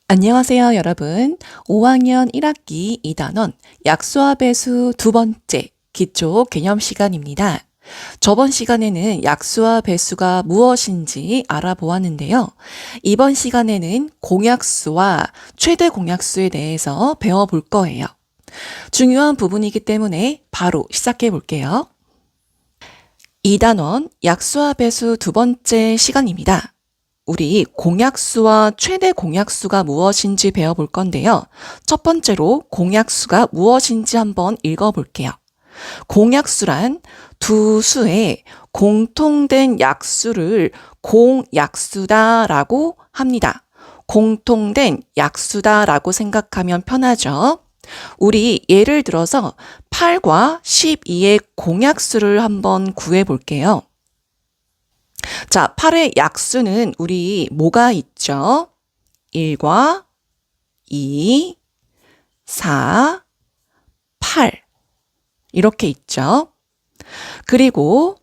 안녕하세요, 여러분. 5학년 1학기 2단원 약수와 배수 두 번째 기초 개념 시간입니다. 저번 시간에는 약수와 배수가 무엇인지 알아보았는데요. 이번 시간에는 공약수와 최대 공약수에 대해서 배워볼 거예요. 중요한 부분이기 때문에 바로 시작해 볼게요. 2단원 약수와 배수 두 번째 시간입니다. 우리 공약수와 최대 공약수가 무엇인지 배워볼 건데요. 첫 번째로 공약수가 무엇인지 한번 읽어볼게요. 공약수란 두 수의 공통된 약수를 공약수다라고 합니다. 공통된 약수다라고 생각하면 편하죠. 우리 예를 들어서 8과 12의 공약수를 한번 구해볼게요. 자, 8의 약수는 우리 뭐가 있죠? 1과 2, 4, 8 이렇게 있죠. 그리고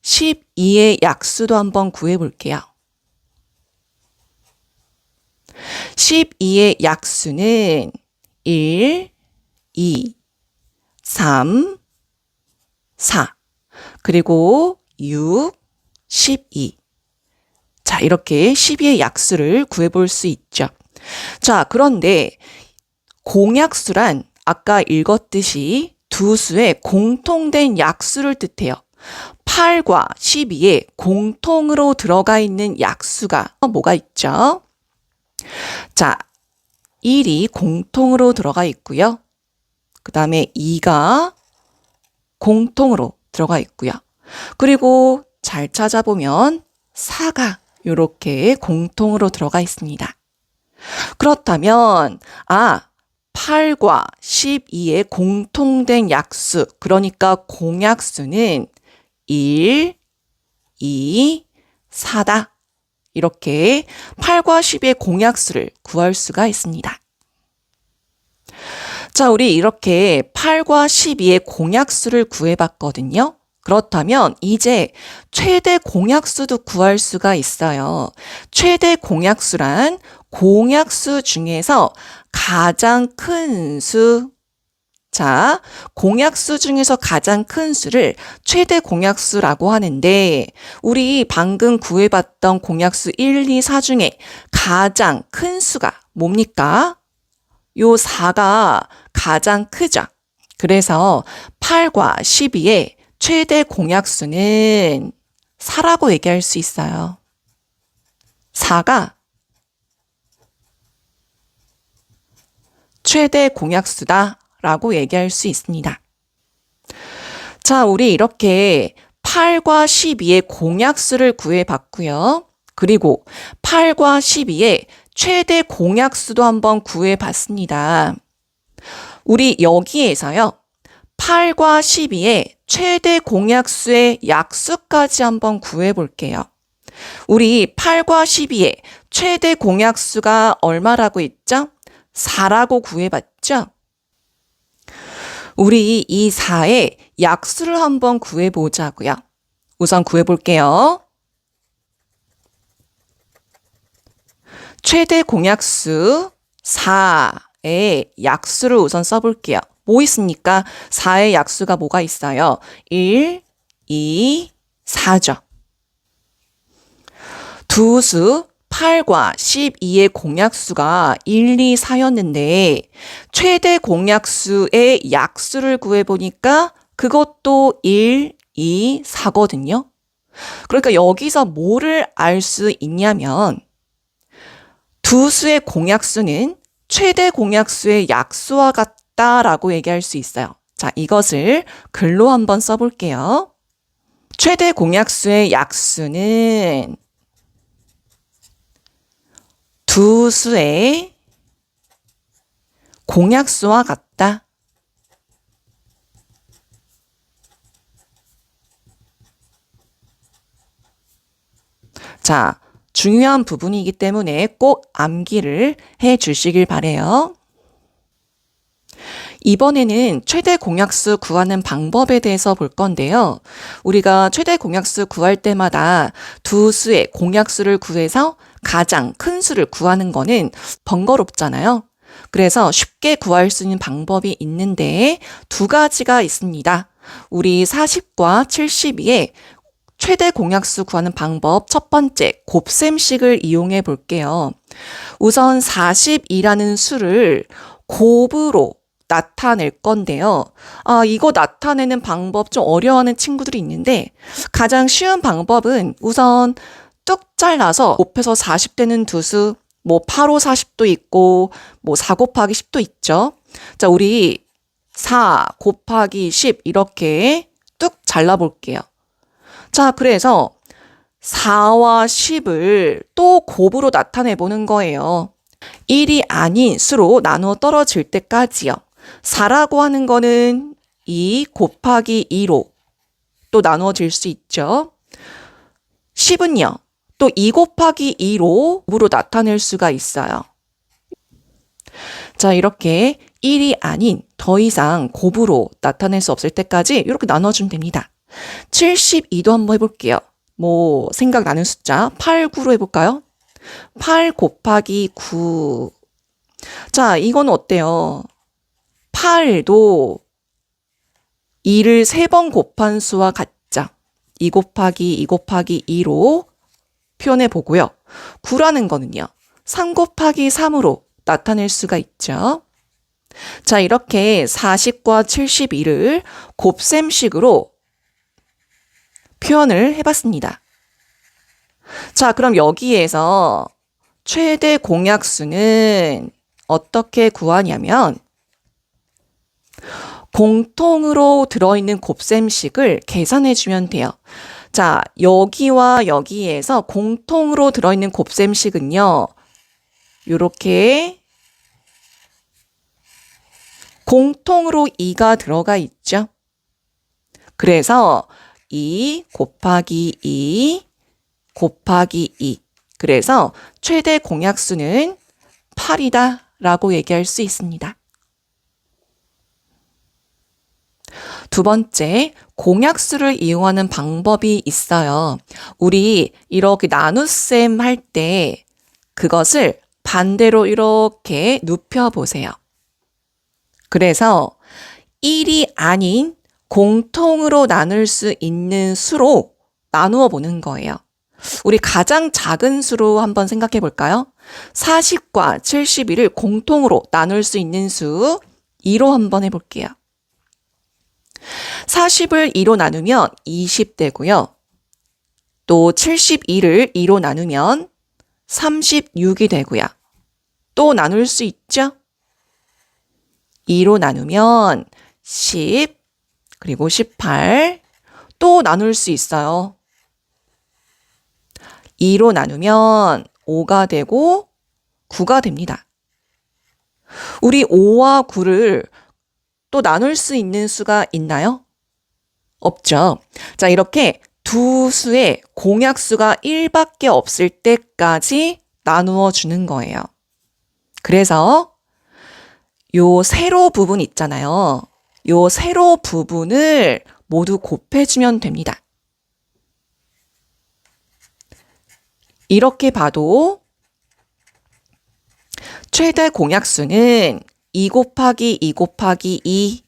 12의 약수도 한번 구해볼게요. 12의 약수는 1, 2, 3, 4 그리고 6, 12. 자, 이렇게 12의 약수를 구해볼 수 있죠. 자, 그런데 공약수란 아까 읽었듯이 두 수의 공통된 약수를 뜻해요. 8과 12에 공통으로 들어가 있는 약수가 뭐가 있죠? 자, 1이 공통으로 들어가 있고요. 그 다음에 2가 공통으로 들어가 있고요. 그리고 잘 찾아보면 4가 이렇게 공통으로 들어가 있습니다. 그렇다면 8과 12의 공통된 약수, 그러니까 공약수는 1, 2, 4다. 이렇게 8과 10의 공약수를 구할 수가 있습니다. 자, 우리 이렇게 8과 12의 공약수를 구해봤거든요. 그렇다면 이제 최대 공약수도 구할 수가 있어요. 최대 공약수란 공약수 중에서 가장 큰 수. 자, 공약수 중에서 가장 큰 수를 최대 공약수라고 하는데 우리 방금 구해봤던 공약수 1, 2, 4 중에 가장 큰 수가 뭡니까? 요 4가 가장 크죠. 그래서 8과 12의 최대 공약수는 4라고 얘기할 수 있어요. 4가 최대 공약수다라고 얘기할 수 있습니다. 자, 우리 이렇게 8과 12의 공약수를 구해봤고요. 그리고 8과 12의 최대 공약수도 한번 구해봤습니다. 우리 여기에서요. 8과 12의 최대 공약수의 약수까지 한번 구해볼게요. 우리 8과 12의 최대 공약수가 얼마라고 했죠? 4라고 구해봤죠? 우리 이 4의 약수를 한번 구해보자고요. 우선 구해볼게요. 최대 공약수 4의 약수를 우선 써볼게요. 뭐 있습니까? 4의 약수가 뭐가 있어요? 1, 2, 4죠. 두 수 8과 12의 공약수가 1, 2, 4였는데 최대 공약수의 약수를 구해보니까 그것도 1, 2, 4거든요. 그러니까 여기서 뭐를 알 수 있냐면 두 수의 공약수는 최대 공약수의 약수와 같다라고 얘기할 수 있어요. 자, 이것을 글로 한번 써볼게요. 최대 공약수의 약수는 두 수의 공약수와 같다. 자, 중요한 부분이기 때문에 꼭 암기를 해 주시길 바래요. 이번에는 최대 공약수 구하는 방법에 대해서 볼 건데요. 우리가 최대 공약수 구할 때마다 두 수의 공약수를 구해서 가장 큰 수를 구하는 거는 번거롭잖아요. 그래서 쉽게 구할 수 있는 방법이 있는데 두 가지가 있습니다. 우리 40과 72의 최대 공약수 구하는 방법 첫 번째, 곱셈식을 이용해 볼게요. 우선 42라는 수를 곱으로 나타낼 건데요. 이거 나타내는 방법 좀 어려워하는 친구들이 있는데 가장 쉬운 방법은 우선 뚝 잘라서 곱해서 40 되는 두 수, 뭐 8, 5, 40도 있고 뭐 4 곱하기 10도 있죠. 자, 우리 4 곱하기 10 이렇게 뚝 잘라볼게요. 자, 그래서 4와 10을 또 곱으로 나타내 보는 거예요. 1이 아닌 수로 나누어 떨어질 때까지요. 4라고 하는 거는 2 곱하기 2로 또 나누어질 수 있죠. 10은요. 또 2 곱하기 2로 곱으로 나타낼 수가 있어요. 자, 이렇게 1이 아닌 더 이상 곱으로 나타낼 수 없을 때까지 이렇게 나눠주면 됩니다. 72도 한번 해볼게요. 뭐 생각나는 숫자 8, 9로 해볼까요? 8 곱하기 9. 자, 이건 어때요? 8도 2를 3번 곱한 수와 같죠? 2 곱하기 2 곱하기 2로 표현해 보고요. 9라는 거는요. 3 곱하기 3으로 나타낼 수가 있죠. 자, 이렇게 40과 72를 곱셈식으로 표현을 해봤습니다. 자, 그럼 여기에서 최대 공약수는 어떻게 구하냐면 공통으로 들어있는 곱셈식을 계산해주면 돼요. 자, 여기와 여기에서 공통으로 들어있는 곱셈식은요. 이렇게 공통으로 2가 들어가 있죠. 그래서 2 곱하기 2 곱하기 2. 그래서 최대 공약수는 8이다 라고 얘기할 수 있습니다. 두 번째, 공약수를 이용하는 방법이 있어요. 우리 이렇게 나눗셈 할 때 그것을 반대로 이렇게 눕혀보세요. 그래서 1이 아닌 공통으로 나눌 수 있는 수로 나누어 보는 거예요. 우리 가장 작은 수로 한번 생각해 볼까요? 40과 71을 공통으로 나눌 수 있는 수 2로 한번 해볼게요. 40을 2로 나누면 20되고요. 또 72를 2로 나누면 36이 되고요. 또 나눌 수 있죠? 2로 나누면 10, 그리고 18, 또 나눌 수 있어요. 2로 나누면 5가 되고 9가 됩니다. 우리 5와 9를 또 나눌 수 있는 수가 있나요? 없죠. 자, 이렇게 두 수의 공약수가 1밖에 없을 때까지 나누어 주는 거예요. 그래서 요 세로 부분 있잖아요. 요 세로 부분을 모두 곱해주면 됩니다. 이렇게 봐도 최대 공약수는 2 곱하기 2 곱하기 2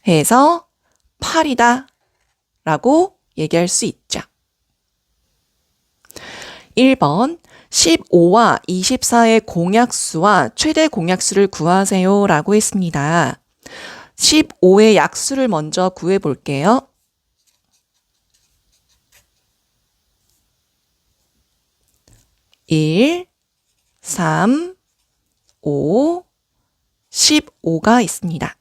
해서 8이다 라고 얘기할 수 있죠. 1번 15와 24의 공약수와 최대 공약수를 구하세요 라고 했습니다. 15의 약수를 먼저 구해 볼게요. 1, 3, 5, 15가 있습니다.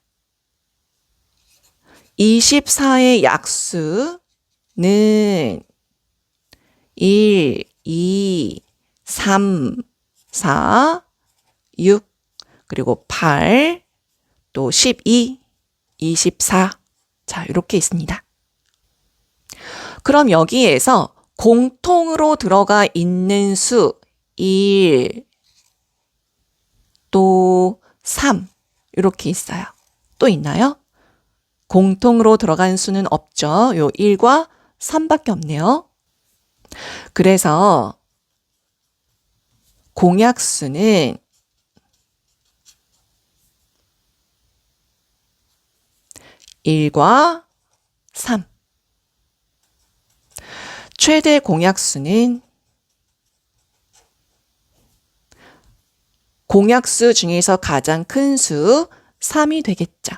24의 약수는 1, 2, 3, 4, 6, 그리고 8, 또 12, 24. 자, 이렇게 있습니다. 그럼 여기에서 공통으로 들어가 있는 수 1, 또 3 이렇게 있어요. 또 있나요? 공통으로 들어간 수는 없죠. 요 1과 3밖에 없네요. 그래서 공약수는 1과 3. 최대 공약수는 공약수 중에서 가장 큰 수 3이 되겠죠.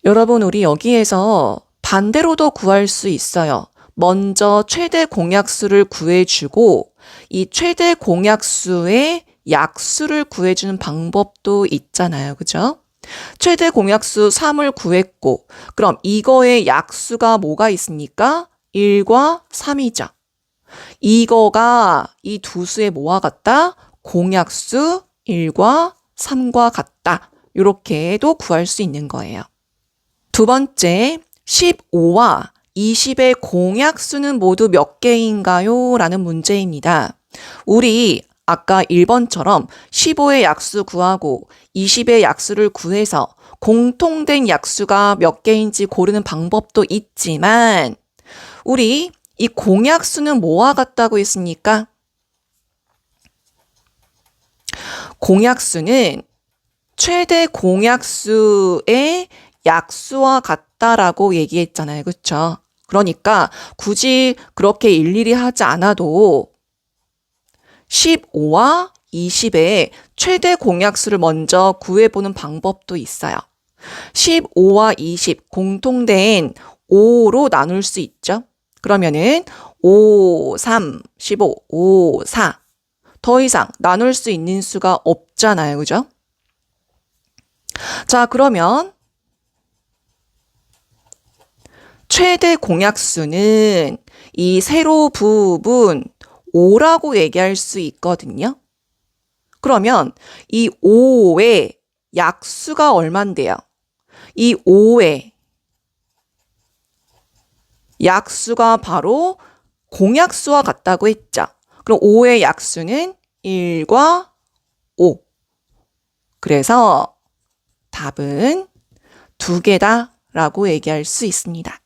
여러분, 우리 여기에서 반대로도 구할 수 있어요. 먼저 최대 공약수를 구해주고 이 최대 공약수의 약수를 구해주는 방법도 있잖아요. 그죠? 최대 공약수 3을 구했고 그럼 이거의 약수가 뭐가 있습니까? 1과 3이죠. 이거가 이 두 수의 뭐와 같다? 공약수 1과 3과 같다. 이렇게도 구할 수 있는 거예요. 두 번째, 15와 20의 공약수는 모두 몇 개인가요? 라는 문제입니다. 우리 아까 1번처럼 15의 약수 구하고 20의 약수를 구해서 공통된 약수가 몇 개인지 고르는 방법도 있지만 우리 이 공약수는 뭐와 같다고 했습니까? 공약수는 최대 공약수의 약수와 같다라고 얘기했잖아요. 그렇죠? 그러니까 굳이 그렇게 일일이 하지 않아도 15와 20의 최대 공약수를 먼저 구해보는 방법도 있어요. 15와 20 공통된 5로 나눌 수 있죠. 그러면은 5, 3, 15, 5, 4. 더 이상 나눌 수 있는 수가 없잖아요. 그죠? 자, 그러면 최대 공약수는 이 세로 부분 5라고 얘기할 수 있거든요. 그러면 이 5의 약수가 얼만데요? 이 5의 약수가 바로 공약수와 같다고 했죠. 그럼 5의 약수는 1과 5. 그래서 답은 2개다 라고 얘기할 수 있습니다.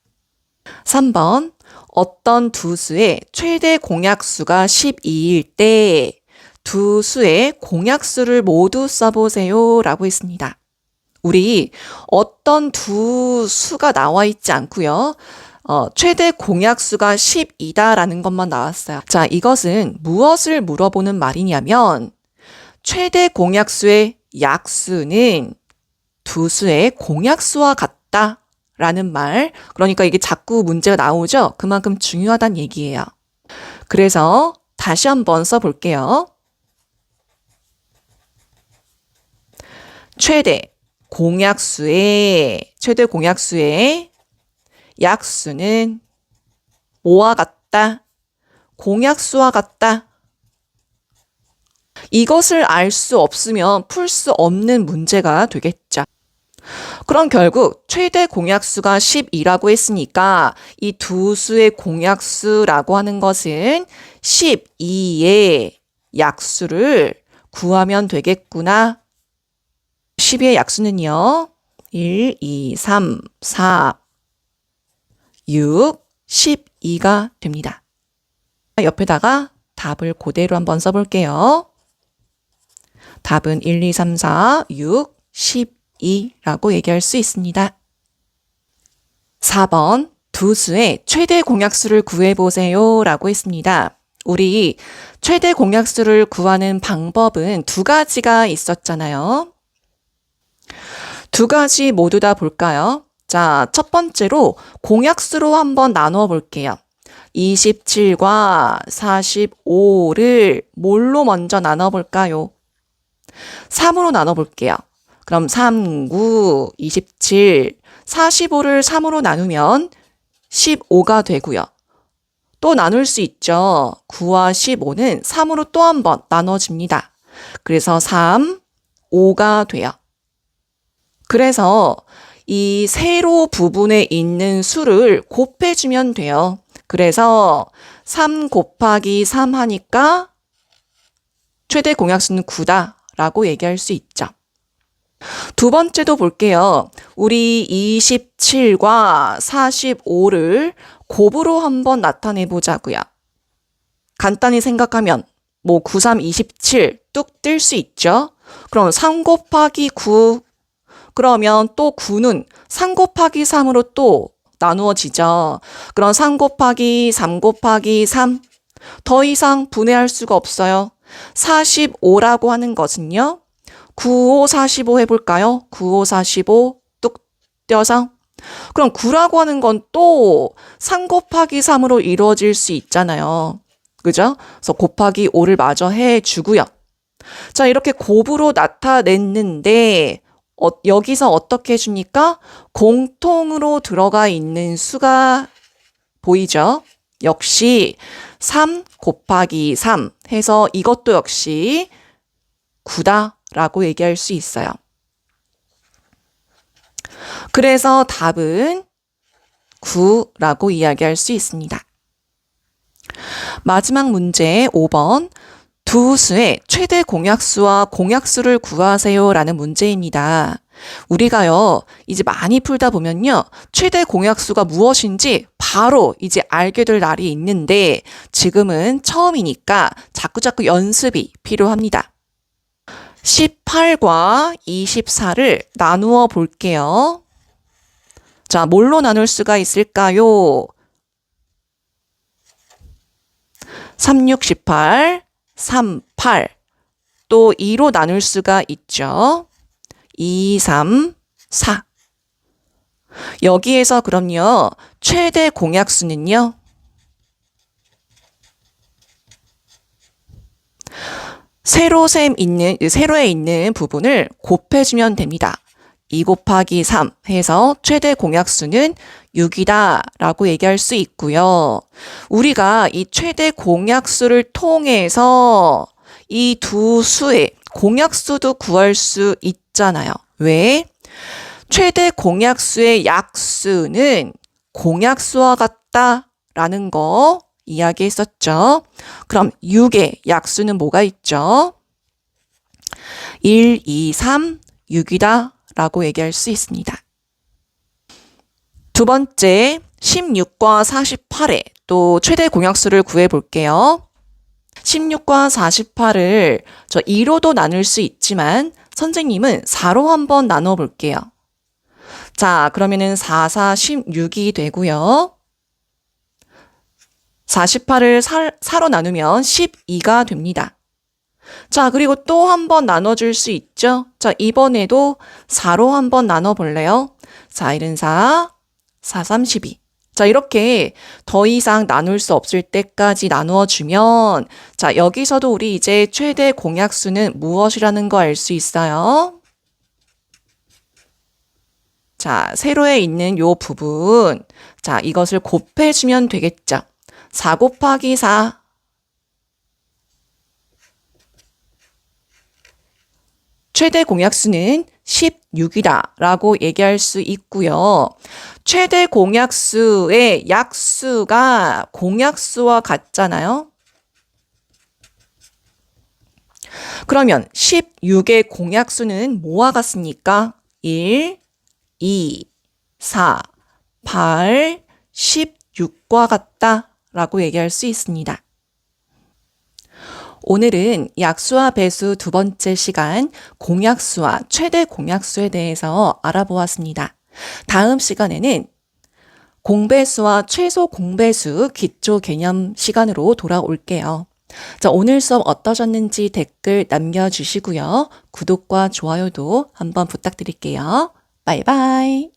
3번, 어떤 두 수의 최대 공약수가 12일 때 두 수의 공약수를 모두 써보세요 라고 했습니다. 우리 어떤 두 수가 나와 있지 않고요. 최대 공약수가 12다라는 것만 나왔어요. 자, 이것은 무엇을 물어보는 말이냐면 최대 공약수의 약수는 두 수의 공약수와 같다라는 말. 그러니까 이게 자꾸 문제가 나오죠. 그만큼 중요하다는 얘기예요. 그래서 다시 한번 써볼게요. 최대 공약수의 약수는 뭐와 같다? 공약수와 같다. 이것을 알 수 없으면 풀 수 없는 문제가 되겠죠. 그럼 결국 최대 공약수가 10이라고 했으니까 이 두 수의 공약수라고 하는 것은 12의 약수를 구하면 되겠구나. 12의 약수는요. 1, 2, 3, 4, 6, 12가 됩니다. 옆에다가 답을 그대로 한번 써볼게요. 답은 1, 2, 3, 4, 6, 12라고 얘기할 수 있습니다. 4번, 두 수의 최대 공약수를 구해보세요 라고 했습니다. 우리 최대 공약수를 구하는 방법은 두 가지가 있었잖아요. 두 가지 모두 다 볼까요? 자, 첫 번째로 공약수로 한번 나누어 볼게요. 27과 45를 뭘로 먼저 나눠볼까요? 3으로 나눠볼게요. 그럼 3, 9, 27, 45를 3으로 나누면 15가 되고요. 또 나눌 수 있죠. 9와 15는 3으로 또 한 번 나눠집니다. 그래서 3, 5가 돼요. 그래서 이 세로 부분에 있는 수를 곱해주면 돼요. 그래서 3 곱하기 3 하니까 최대 공약수는 9다라고 얘기할 수 있죠. 두 번째도 볼게요. 우리 27과 45를 곱으로 한번 나타내 보자고요. 간단히 생각하면 9, 3, 27 뚝 뜰 수 있죠. 그럼 3 곱하기 9 그러면 또 9는 3 곱하기 3으로 또 나누어지죠. 그럼 3 곱하기 3 곱하기 3 더 이상 분해할 수가 없어요. 45라고 하는 것은요. 9, 5, 45 해볼까요? 9, 5, 45 뚝 떼어서 그럼 9라고 하는 건 또 3 곱하기 3으로 이루어질 수 있잖아요. 그죠? 그래서 곱하기 5를 마저 해주고요. 자, 이렇게 곱으로 나타냈는데 여기서 어떻게 해줍니까? 공통으로 들어가 있는 수가 보이죠? 역시 3 곱하기 3 해서 이것도 역시 9다라고 얘기할 수 있어요. 그래서 답은 9라고 이야기할 수 있습니다. 마지막 문제 5번. 두 수의 최대 공약수와 공약수를 구하세요 라는 문제입니다. 우리가요, 이제 많이 풀다 보면요, 최대 공약수가 무엇인지 바로 이제 알게 될 날이 있는데 지금은 처음이니까 자꾸자꾸 연습이 필요합니다. 18과 24를 나누어 볼게요. 자, 뭘로 나눌 수가 있을까요? 3, 6, 18, 3, 8. 또 2로 나눌 수가 있죠. 2, 3, 4. 여기에서 그럼요, 최대 공약수는요, 세로에 있는 부분을 곱해주면 됩니다. 2 곱하기 3 해서 최대 공약수는 6이다 라고 얘기할 수 있고요. 우리가 이 최대 공약수를 통해서 이 두 수의 공약수도 구할 수 있잖아요. 왜? 최대 공약수의 약수는 공약수와 같다라는 거 이야기했었죠. 그럼 6의 약수는 뭐가 있죠? 1, 2, 3, 6이다 라고 얘기할 수 있습니다. 두 번째, 16과 48의 또 최대 공약수를 구해볼게요. 16과 48을 저 2로도 나눌 수 있지만 선생님은 4로 한번 나눠볼게요. 자, 그러면은 4, 4, 16이 되고요. 48을 4로 나누면 12가 됩니다. 자, 그리고 또 한 번 나눠줄 수 있죠? 자, 이번에도 4로 한번 나눠볼래요? 4, 1은 4, 4, 3, 12. 자, 이렇게 더 이상 나눌 수 없을 때까지 나누어주면, 자, 여기서도 우리 이제 최대 공약수는 무엇이라는 거 알 수 있어요? 자, 세로에 있는 요 부분. 자, 이것을 곱해주면 되겠죠? 4 곱하기 4. 최대 공약수는 16이다 라고 얘기할 수 있고요. 최대 공약수의 약수가 공약수와 같잖아요. 그러면 16의 공약수는 뭐와 같습니까? 1, 2, 4, 8, 16과 같다 라고 얘기할 수 있습니다. 오늘은 약수와 배수 두 번째 시간 공약수와 최대 공약수에 대해서 알아보았습니다. 다음 시간에는 공배수와 최소 공배수 기초 개념 시간으로 돌아올게요. 자, 오늘 수업 어떠셨는지 댓글 남겨주시고요. 구독과 좋아요도 한번 부탁드릴게요. 바이바이.